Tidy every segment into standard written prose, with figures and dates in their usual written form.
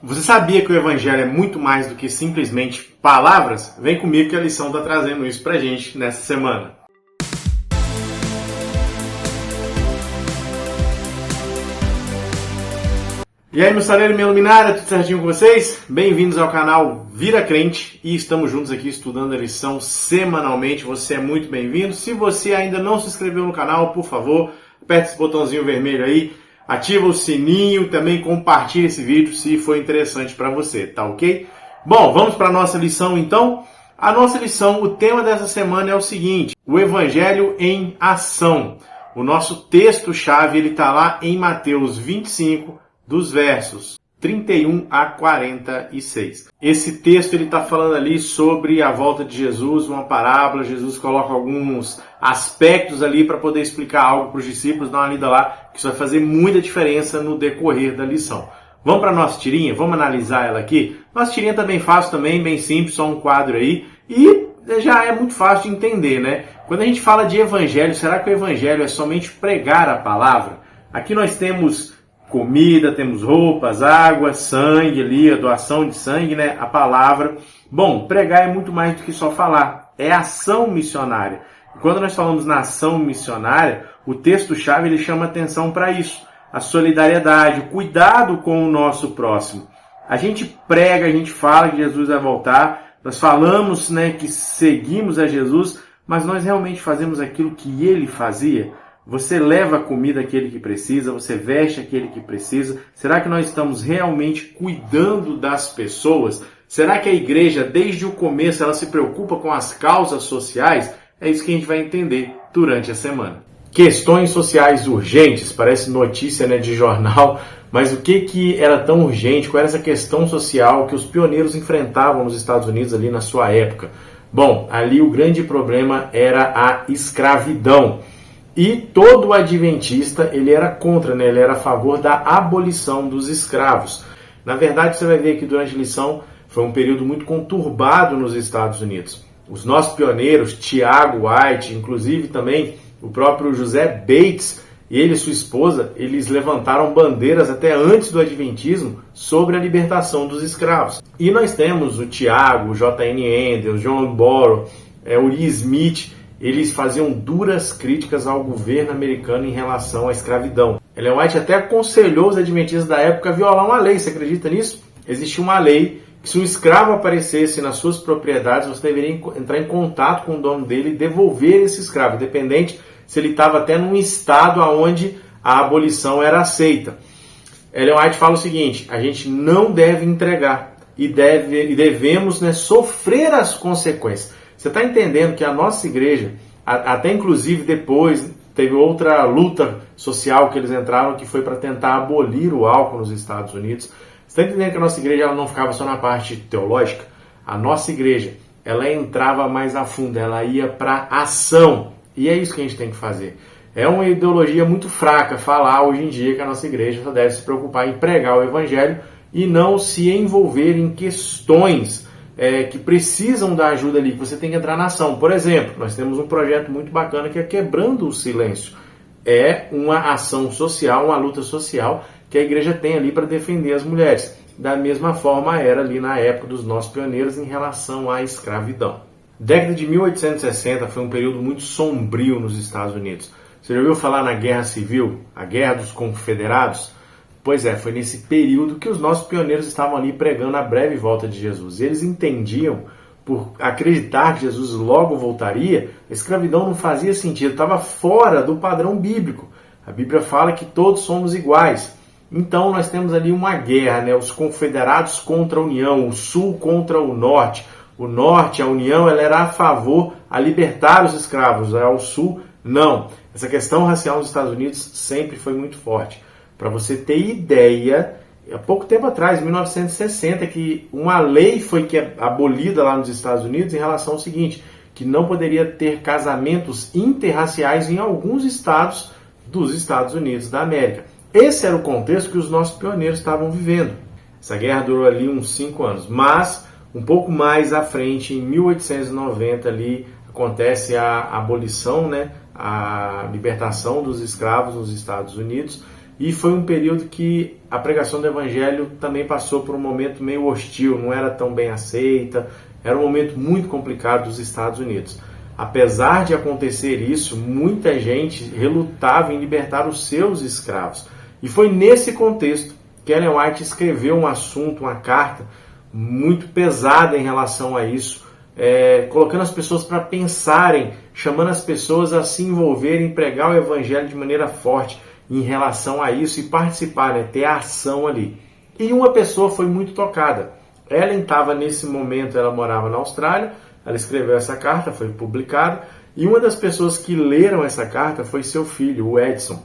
Você sabia que o Evangelho é muito mais do que simplesmente palavras? Vem comigo que a lição está trazendo isso pra gente nessa semana. E aí, meu saleiro e minha luminária, tudo certinho com vocês? Bem-vindos ao canal Vira Crente e estamos juntos aqui estudando a lição semanalmente. Você é muito bem-vindo. Se você ainda não se inscreveu no canal, por favor, aperte esse botãozinho vermelho aí, ativa o sininho, também compartilhe esse vídeo se for interessante para você, tá ok? Bom, vamos para a nossa lição então. A nossa lição, o tema dessa semana é o seguinte: o Evangelho em ação. O nosso texto-chave ele está lá em Mateus 25, dos versos 31 a 46. Esse texto ele está falando ali sobre a volta de Jesus, uma parábola. Jesus coloca alguns aspectos ali para poder explicar algo para os discípulos. Dá uma lida lá, que isso vai fazer muita diferença no decorrer da lição. Vamos para a nossa tirinha? Vamos analisar ela aqui? Nossa tirinha tá bem fácil também, bem simples, só um quadro aí. E já é muito fácil de entender, né? Quando a gente fala de evangelho, será que o evangelho é somente pregar a palavra? Aqui nós temos comida, temos roupas, água, sangue ali, a doação de sangue, né? A palavra. Bom, pregar é muito mais do que só falar. É ação missionária. E quando nós falamos na ação missionária, o texto-chave ele chama atenção para isso. A solidariedade, o cuidado com o nosso próximo. A gente prega, a gente fala que Jesus vai voltar, nós falamos, né, que seguimos a Jesus, mas nós realmente fazemos aquilo que ele fazia? Você leva a comida àquele que precisa, você veste aquele que precisa. Será que nós estamos realmente cuidando das pessoas? Será que a igreja, desde o começo, ela se preocupa com as causas sociais? É isso que a gente vai entender durante a semana. Questões sociais urgentes, parece notícia, né, de jornal, mas o que era tão urgente? Qual era essa questão social que os pioneiros enfrentavam nos Estados Unidos ali na sua época? Bom, ali o grande problema era a escravidão. E todo adventista, ele era contra, né? Ele era a favor da abolição dos escravos. Na verdade, você vai ver que durante a lição foi um período muito conturbado nos Estados Unidos. Os nossos pioneiros, Tiago White, inclusive também o próprio José Bates, e ele e sua esposa, eles levantaram bandeiras até antes do adventismo sobre a libertação dos escravos. E nós temos o Tiago, o J.N. Andrews, John Borrow, o Lee Smith. Eles faziam duras críticas ao governo americano em relação à escravidão. Ellen White até aconselhou os adventistas da época a violar uma lei. Você acredita nisso? Existia uma lei que, se um escravo aparecesse nas suas propriedades, você deveria entrar em contato com o dono dele e devolver esse escravo, independente se ele estava até num estado onde a abolição era aceita. Ellen White fala o seguinte: a gente não deve entregar e devemos, né, sofrer as consequências. Você está entendendo que a nossa igreja, até inclusive depois, teve outra luta social que eles entraram, que foi para tentar abolir o álcool nos Estados Unidos. Você está entendendo que a nossa igreja ela não ficava só na parte teológica? A nossa igreja, ela entrava mais a fundo, ela ia para ação. E é isso que a gente tem que fazer. É uma ideologia muito fraca falar hoje em dia que a nossa igreja só deve se preocupar em pregar o evangelho e não se envolver em questões que precisam da ajuda ali, que você tem que entrar na ação. Por exemplo, nós temos um projeto muito bacana que é Quebrando o Silêncio. É uma ação social, uma luta social que a igreja tem ali para defender as mulheres. Da mesma forma era ali na época dos nossos pioneiros em relação à escravidão. Década de 1860 foi um período muito sombrio nos Estados Unidos. Você já ouviu falar na Guerra Civil, a Guerra dos Confederados? Pois é, foi nesse período que os nossos pioneiros estavam ali pregando a breve volta de Jesus. Eles entendiam, por acreditar que Jesus logo voltaria, a escravidão não fazia sentido, estava fora do padrão bíblico. A Bíblia fala que todos somos iguais. Então nós temos ali uma guerra, né? Os confederados contra a União, o Sul contra o Norte. O Norte, a União, ela era a favor a libertar os escravos, o Sul não. Essa questão racial nos Estados Unidos sempre foi muito forte. Para você ter ideia, há pouco tempo atrás, em 1960, que uma lei foi abolida lá nos Estados Unidos em relação ao seguinte, que não poderia ter casamentos interraciais em alguns estados dos Estados Unidos da América. Esse era o contexto que os nossos pioneiros estavam vivendo. Essa guerra durou ali uns 5 anos, mas um pouco mais à frente, em 1890, ali acontece a abolição, né, a libertação dos escravos nos Estados Unidos. e foi um período que a pregação do evangelho também passou por um momento meio hostil, não era tão bem aceita, era um momento muito complicado dos Estados Unidos. Apesar de acontecer isso, muita gente relutava em libertar os seus escravos. E foi nesse contexto que Ellen White escreveu um assunto, uma carta muito pesada em relação a isso, colocando as pessoas para pensarem, chamando as pessoas a se envolverem, pregar o evangelho de maneira forte em relação a isso e participar, ter a ação ali. E uma pessoa foi muito tocada. Ellen estava nesse momento, ela morava na Austrália, ela escreveu essa carta, foi publicada, e uma das pessoas que leram essa carta foi seu filho, o Edson.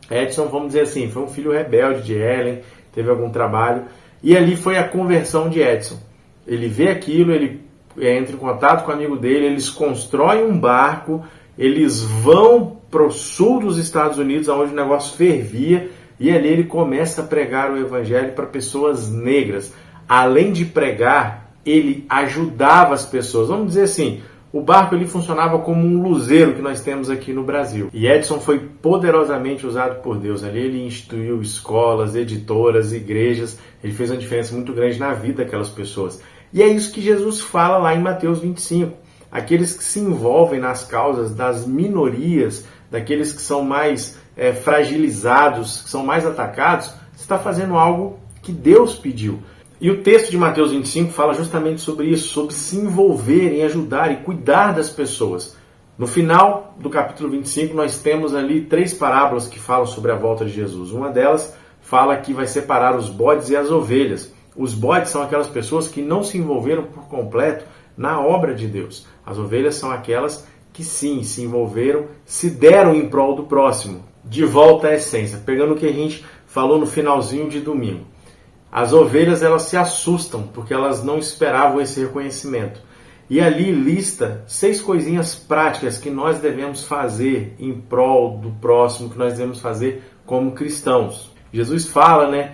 Edson, vamos dizer assim, foi um filho rebelde de Ellen, teve algum trabalho, e ali foi a conversão de Edson. Ele vê aquilo, ele entra em contato com o amigo dele, eles constroem um barco, eles vão para o sul dos Estados Unidos, onde o negócio fervia, e ali ele começa a pregar o evangelho para pessoas negras. Além de pregar, ele ajudava as pessoas. Vamos dizer assim, o barco ele funcionava como um luzeiro que nós temos aqui no Brasil. E Edson foi poderosamente usado por Deus. Ali ele instituiu escolas, editoras, igrejas. Ele fez uma diferença muito grande na vida daquelas pessoas. E é isso que Jesus fala lá em Mateus 25. Aqueles que se envolvem nas causas das minorias, daqueles que são mais fragilizados, que são mais atacados, está fazendo algo que Deus pediu. E o texto de Mateus 25 fala justamente sobre isso, sobre se envolver em ajudar e cuidar das pessoas. No final do capítulo 25, nós temos ali 3 parábolas que falam sobre a volta de Jesus. Uma delas fala que vai separar os bodes e as ovelhas. Os bodes são aquelas pessoas que não se envolveram por completo na obra de Deus. As ovelhas são aquelas que sim, se envolveram, se deram em prol do próximo. De volta à essência, pegando o que a gente falou no finalzinho de domingo. As ovelhas elas se assustam porque elas não esperavam esse reconhecimento. E ali lista 6 coisinhas práticas que nós devemos fazer em prol do próximo, que nós devemos fazer como cristãos. Jesus fala,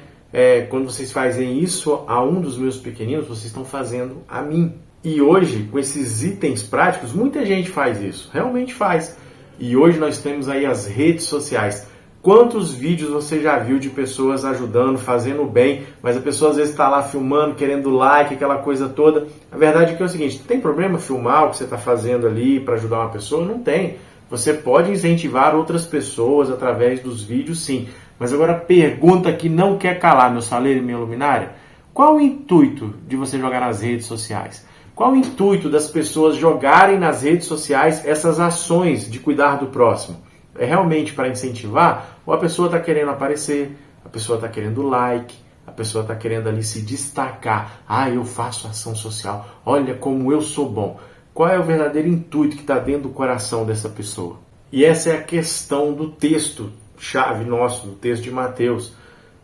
quando vocês fazem isso a um dos meus pequeninos, vocês estão fazendo a mim. E hoje, com esses itens práticos, muita gente faz isso, realmente faz. E hoje nós temos aí as redes sociais. Quantos vídeos você já viu de pessoas ajudando, fazendo bem, mas a pessoa às vezes está lá filmando, querendo like, aquela coisa toda. A verdade é que é o seguinte, tem problema filmar o que você está fazendo ali para ajudar uma pessoa? Não tem. Você pode incentivar outras pessoas através dos vídeos, sim. Mas agora a pergunta que não quer calar, meu saleiro e minha luminária, qual o intuito de você jogar nas redes sociais? Qual o intuito das pessoas jogarem nas redes sociais essas ações de cuidar do próximo? É realmente para incentivar? Ou a pessoa está querendo aparecer, a pessoa está querendo like, a pessoa está querendo ali se destacar. Eu faço ação social, olha como eu sou bom. Qual é o verdadeiro intuito que está dentro do coração dessa pessoa? E essa é a questão do texto, chave nosso, do texto de Mateus.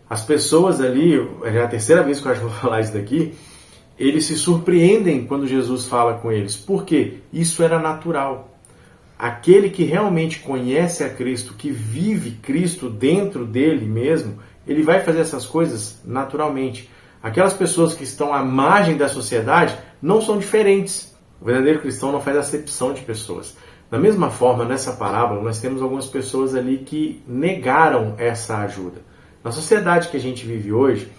As pessoas ali, é a terceira vez que eu acho que vou falar isso daqui, eles se surpreendem quando Jesus fala com eles. Por quê? Isso era natural. Aquele que realmente conhece a Cristo, que vive Cristo dentro dele mesmo, ele vai fazer essas coisas naturalmente. Aquelas pessoas que estão à margem da sociedade não são diferentes. O verdadeiro cristão não faz acepção de pessoas. Da mesma forma, nessa parábola, nós temos algumas pessoas ali que negaram essa ajuda. Na sociedade que a gente vive hoje,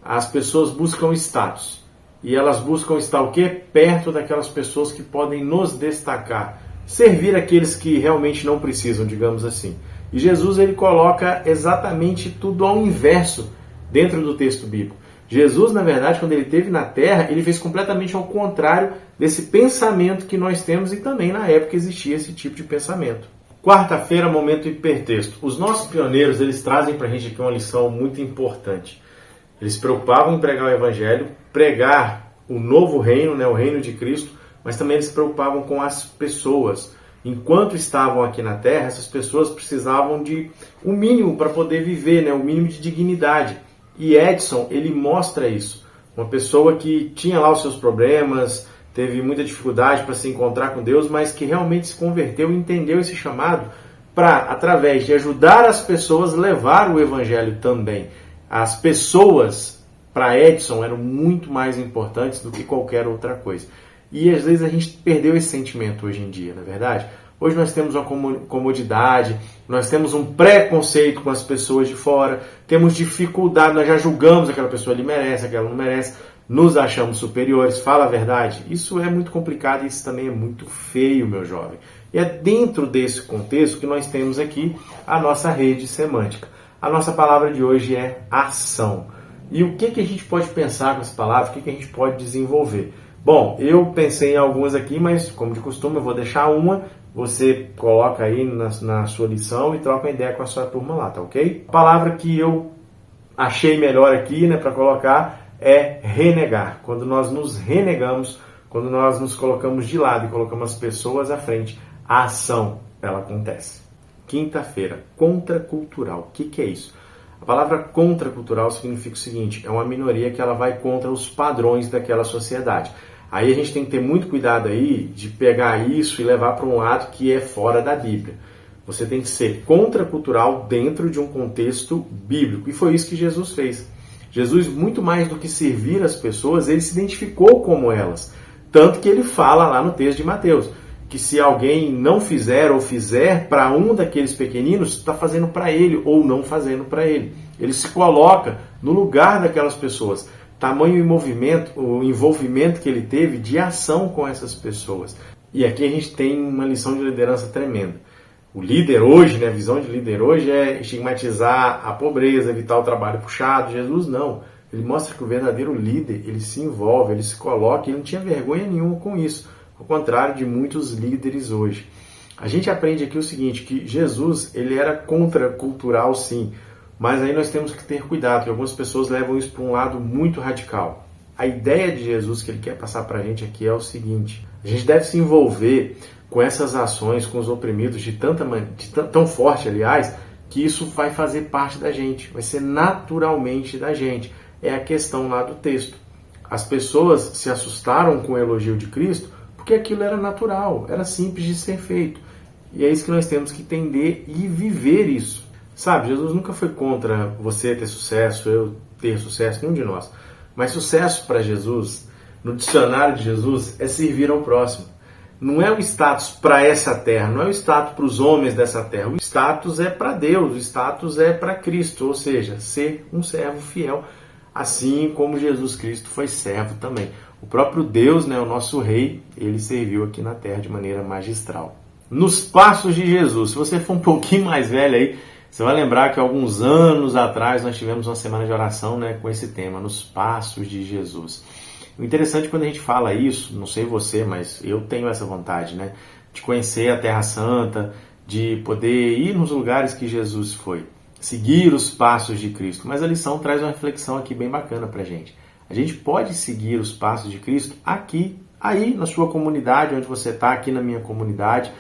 as pessoas buscam status. E elas buscam estar o quê? Perto daquelas pessoas que podem nos destacar. Servir aqueles que realmente não precisam, digamos assim. E Jesus ele coloca exatamente tudo ao inverso dentro do texto bíblico. Jesus, na verdade, quando ele esteve na Terra, ele fez completamente ao contrário desse pensamento que nós temos e também na época existia esse tipo de pensamento. Quarta-feira, momento hipertexto. Os nossos pioneiros, eles trazem para a gente aqui uma lição muito importante. Eles se preocupavam em pregar o Evangelho, pregar o novo reino, o reino de Cristo, mas também eles se preocupavam com as pessoas. Enquanto estavam aqui na Terra, essas pessoas precisavam de o mínimo para poder viver, o mínimo de dignidade. E Edson, ele mostra isso. Uma pessoa que tinha lá os seus problemas, teve muita dificuldade para se encontrar com Deus, mas que realmente se converteu e entendeu esse chamado para, através de ajudar as pessoas, levar o Evangelho também. As pessoas, para Edson, eram muito mais importantes do que qualquer outra coisa. E às vezes a gente perdeu esse sentimento hoje em dia, não é verdade? Hoje nós temos uma comodidade, nós temos um preconceito com as pessoas de fora, temos dificuldade, nós já julgamos aquela pessoa, ele merece, aquela não merece, nos achamos superiores, fala a verdade. Isso é muito complicado e isso também é muito feio, meu jovem. E é dentro desse contexto que nós temos aqui a nossa rede semântica. A nossa palavra de hoje é ação. E o que a gente pode pensar com essa palavra, o que a gente pode desenvolver? Bom, eu pensei em algumas aqui, mas como de costume eu vou deixar uma, você coloca aí na sua lição e troca uma ideia com a sua turma lá, tá ok? A palavra que eu achei melhor aqui, né, para colocar é renegar. Quando nós nos renegamos, quando nós nos colocamos de lado e colocamos as pessoas à frente, a ação, ela acontece. Quinta-feira, contracultural. O que é isso? A palavra contracultural significa o seguinte, é uma minoria que ela vai contra os padrões daquela sociedade. Aí a gente tem que ter muito cuidado aí de pegar isso e levar para um lado que é fora da Bíblia. Você tem que ser contracultural dentro de um contexto bíblico. E foi isso que Jesus fez. Jesus, muito mais do que servir as pessoas, ele se identificou como elas. Tanto que ele fala lá no texto de Mateus, que se alguém não fizer ou fizer para um daqueles pequeninos, está fazendo para ele ou não fazendo para ele. Ele se coloca no lugar daquelas pessoas. Tamanho o envolvimento que ele teve de ação com essas pessoas. E aqui a gente tem uma lição de liderança tremenda. O líder hoje, né, a visão de líder hoje é estigmatizar a pobreza, evitar o trabalho puxado. Jesus não. Ele mostra que o verdadeiro líder, ele se envolve, ele se coloca, ele não tinha vergonha nenhuma com isso. Ao contrário de muitos líderes hoje. A gente aprende aqui o seguinte, que Jesus, ele era contracultural sim, mas aí nós temos que ter cuidado, que algumas pessoas levam isso para um lado muito radical. A ideia de Jesus que ele quer passar para a gente aqui é o seguinte, a gente deve se envolver com essas ações, com os oprimidos, tão forte, aliás, que isso vai fazer parte da gente, vai ser naturalmente da gente. É a questão lá do texto. As pessoas se assustaram com o elogio de Cristo porque aquilo era natural, era simples de ser feito. E é isso que nós temos que entender e viver isso. Sabe, Jesus nunca foi contra você ter sucesso, eu ter sucesso, nenhum de nós. Mas sucesso para Jesus, no dicionário de Jesus, é servir ao próximo. Não é o status para essa terra, não é o status para os homens dessa terra. O status é para Deus, o status é para Cristo, ou seja, ser um servo fiel, assim como Jesus Cristo foi servo também. O próprio Deus, né, o nosso rei, ele serviu aqui na terra de maneira magistral. Nos passos de Jesus, se você for um pouquinho mais velho aí, você vai lembrar que alguns anos atrás nós tivemos uma semana de oração, né, com esse tema, nos passos de Jesus. O interessante quando a gente fala isso, não sei você, mas eu tenho essa vontade, né, de conhecer a Terra Santa, de poder ir nos lugares que Jesus foi, seguir os passos de Cristo. Mas a lição traz uma reflexão aqui bem bacana pra gente. A gente pode seguir os passos de Cristo aqui, aí na sua comunidade, onde você está, aqui na minha comunidade.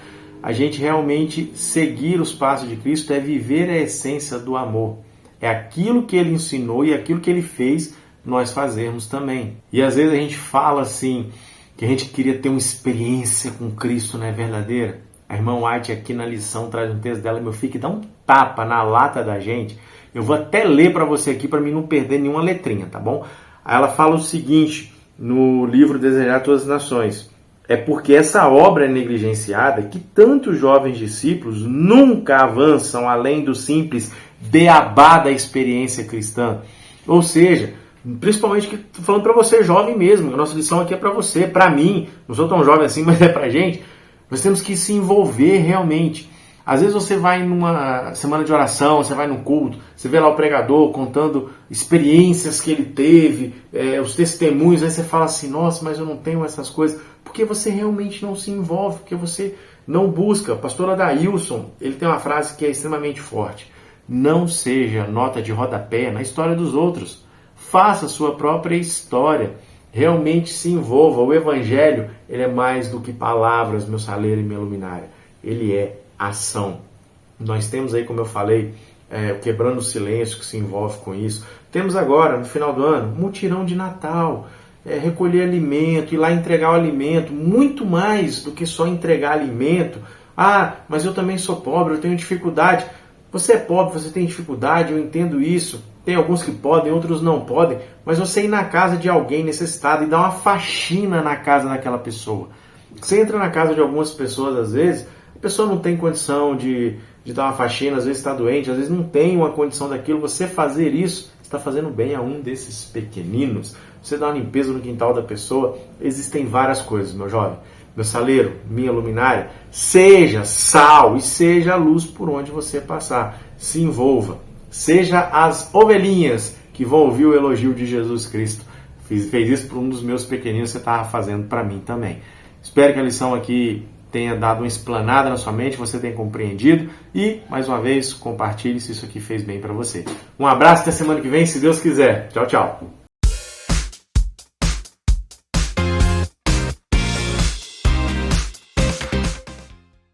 A gente realmente seguir os passos de Cristo é viver a essência do amor. É aquilo que ele ensinou e aquilo que ele fez, nós fazermos também. E às vezes a gente fala assim, que a gente queria ter uma experiência com Cristo, não é verdadeira? A irmã White aqui na lição traz um texto dela, meu filho, que dá um tapa na lata da gente. Eu vou até ler para você aqui para mim não perder nenhuma letrinha, tá bom? Aí ela fala o seguinte, no livro Desejar Todas as Nações. É porque essa obra é negligenciada que tantos jovens discípulos nunca avançam além do simples beabá da experiência cristã. Ou seja, principalmente que estou falando para você jovem mesmo, a nossa lição aqui é para você, para mim, não sou tão jovem assim, mas é para a gente. Nós temos que se envolver realmente. Às vezes você vai numa semana de oração, você vai num culto, você vê lá o pregador contando experiências que ele teve, os testemunhos, aí você fala assim, nossa, mas eu não tenho essas coisas, porque você realmente não se envolve, porque você não busca. O pastor Adailson, ele tem uma frase que é extremamente forte, não seja nota de rodapé na história dos outros, faça a sua própria história, realmente se envolva. O evangelho, ele é mais do que palavras, meu saleiro e minha luminária, ele é ação. Nós temos aí, como eu falei, Quebrando o Silêncio, que se envolve com isso. Temos agora, no final do ano, mutirão de Natal, recolher alimento, ir lá entregar o alimento, muito mais do que só entregar alimento. Ah, mas eu também sou pobre, eu tenho dificuldade. Você é pobre, você tem dificuldade, eu entendo isso. Tem alguns que podem, outros não podem, mas você ir na casa de alguém necessitado e dar uma faxina na casa daquela pessoa. Você entra na casa de algumas pessoas, às vezes, a pessoa não tem condição de dar uma faxina, às vezes está doente, às vezes não tem uma condição daquilo, você fazer isso, está fazendo bem a um desses pequeninos. Você dá uma limpeza no quintal da pessoa, existem várias coisas, meu jovem. Meu saleiro, minha luminária, seja sal e seja luz por onde você passar. Se envolva. Seja as ovelhinhas que vão ouvir o elogio de Jesus Cristo. Fez isso para um dos meus pequeninos, você estava fazendo para mim também. Espero que a lição aqui tenha dado uma explanada na sua mente, você tenha compreendido e, mais uma vez, compartilhe se isso aqui fez bem para você. Um abraço, até semana que vem, se Deus quiser. Tchau, tchau.